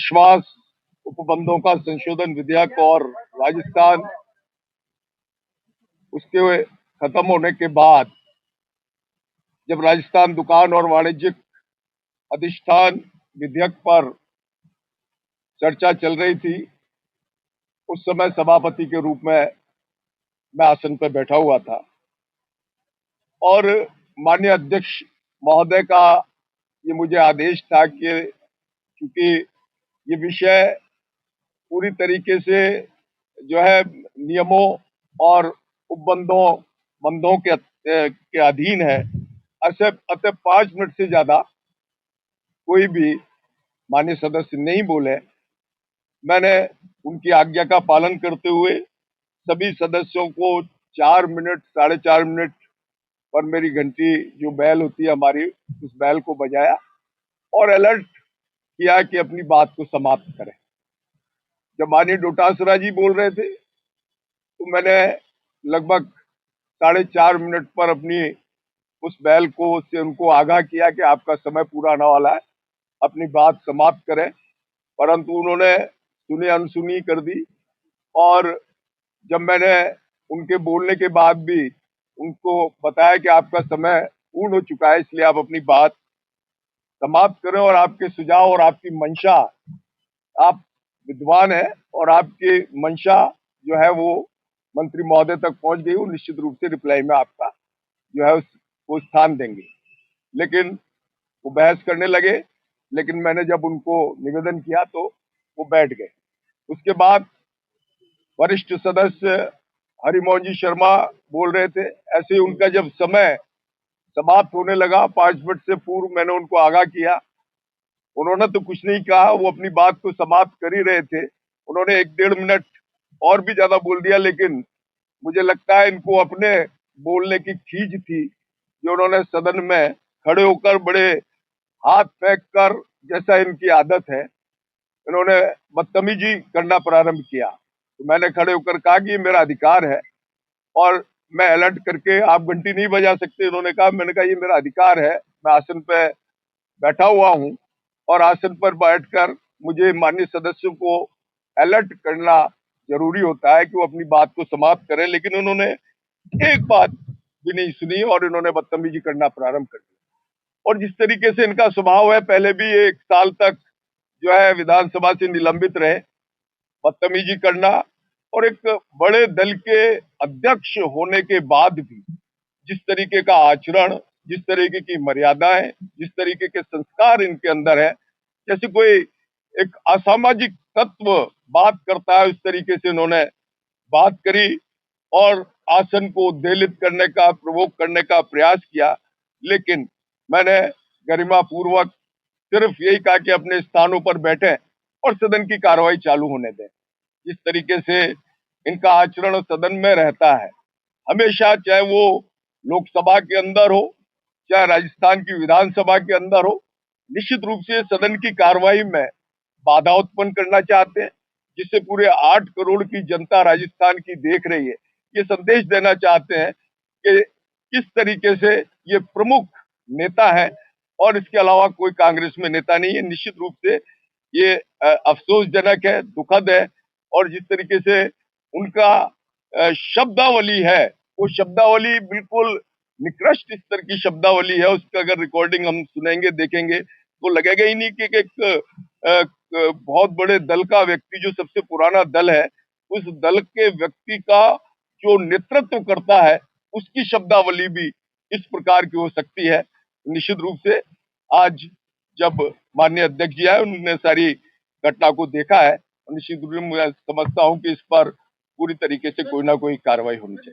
विश्वास उपबंधों का संशोधन विधेयक और राजस्थान उसके खत्म होने के बाद जब राजस्थान दुकान और वाणिज्यिक अधिष्ठान विधेयक पर चर्चा चल रही थी, उस समय सभापति के रूप में मैं आसन पर बैठा हुआ था और माननीय अध्यक्ष महोदय का ये मुझे आदेश था कि चूंकि ये विषय पूरी तरीके से जो है नियमों और उपबंधों के अधीन है, अतः 5 मिनट से ज्यादा कोई भी माननीय सदस्य नहीं बोले। मैंने उनकी आज्ञा का पालन करते हुए सभी सदस्यों को 4 मिनट 4.5 मिनट पर मेरी घंटी जो बैल होती है हमारी, उस बैल को बजाया और अलर्ट किया कि अपनी बात को समाप्त करें। जब माननीय डोटासरा जी बोल रहे थे तो मैंने लगभग 4.5 मिनट पर अपनी उस बैल को से उनको आगाह किया कि आपका समय पूरा आने वाला है, अपनी बात समाप्त करें, परंतु उन्होंने सुनी अनसुनी कर दी। और जब मैंने उनके बोलने के बाद भी उनको बताया कि आपका समय पूर्ण हो चुका है, इसलिए आप अपनी बात समाप्त करें और आपके सुझाव और आपकी मंशा, आप विद्वान हैं और आपकी मंशा जो है वो मंत्री महोदय तक पहुंच गई, वो निश्चित रूप से रिप्लाई में आपका जो है उसको स्थान देंगे। लेकिन वो बहस करने लगे, लेकिन मैंने जब उनको निवेदन किया तो वो बैठ गए। उसके बाद वरिष्ठ सदस्य हरिमोहन जी शर्मा बोल रहे थे। ऐसे ही उनका जब समय समाप्त होने लगा, 5 मिनट से पूर्व मैंने उनको आगाह किया, उन्होंने तो कुछ नहीं कहा, वो अपनी बात को समाप्त कर ही रहे थे। उन्होंने 1-1.5 मिनट और भी ज्यादा बोल दिया, लेकिन मुझे लगता है इनको अपने बोलने की खींच थी, जो उन्होंने सदन में खड़े होकर बड़े हाथ फेंक कर, जैसा इनकी आदत है, इन्होंने बदतमीजी करना प्रारंभ किया। तो मैंने खड़े होकर कहा कि ये मेरा अधिकार है और मैं अलर्ट करके, आप घंटी नहीं बजा सकते, इन्होंने कहा। मैंने कहा ये मेरा अधिकार है, मैं आसन पे बैठा हुआ हूं और आसन पर बैठकर मुझे माननीय सदस्यों को अलर्ट करना जरूरी होता है कि वो अपनी बात को समाप्त करें, लेकिन उन्होंने एक बात भी नहीं सुनी और इन्होंने बदतमीजी करना प्रारंभ कर दिया। और जिस तरीके से इनका स्वभाव है, पहले भी 1 साल तक जो है विधानसभा से निलंबित रहे, बदतमीजी करना, और एक बड़े दल के अध्यक्ष होने के बाद भी जिस तरीके का आचरण, जिस तरीके की मर्यादाएं, जिस तरीके के संस्कार इनके अंदर है, जैसे कोई एक असामाजिक तत्व बात करता है, उस तरीके से इन्होंने बात करी और आसन को उद्वेलित करने का, प्रवोक करने का प्रयास किया। लेकिन मैंने गरिमा पूर्वक सिर्फ यही कहा कि अपने स्थानों पर बैठे और सदन की कार्रवाई चालू होने दें। जिस तरीके से इनका आचरण सदन में रहता है, हमेशा, चाहे वो लोकसभा के अंदर हो, चाहे राजस्थान की विधानसभा के अंदर हो, निश्चित रूप से सदन की कार्रवाई में बाधा उत्पन्न करना चाहते हैं, जिससे पूरे 8 करोड़ की जनता राजस्थान की देख रही है। ये संदेश देना चाहते हैं कि किस तरीके से ये प्रमुख नेता है और इसके अलावा कोई कांग्रेस में नेता नहीं है। निश्चित रूप से ये अफसोसजनक है, दुखद है। और जिस तरीके से उनका शब्दावली है, वो शब्दावली बिल्कुल निकृष्ट स्तर की शब्दावली है। उसका अगर रिकॉर्डिंग हम सुनेंगे, देखेंगे, तो लगेगा ही नहीं कि एक बहुत बड़े दल का व्यक्ति, जो सबसे पुराना दल है, उस दल के व्यक्ति का जो नेतृत्व करता है, उसकी शब्दावली भी इस प्रकार की हो सकती है। निश्चित रूप से आज जब माननीय अध्यक्ष जी आए, उन्होंने सारी घटना को देखा है, निश्चित रूप से मैं समझता हूं कि इस पर पूरी तरीके से कोई ना कोई कार्रवाई होनी चाहिए।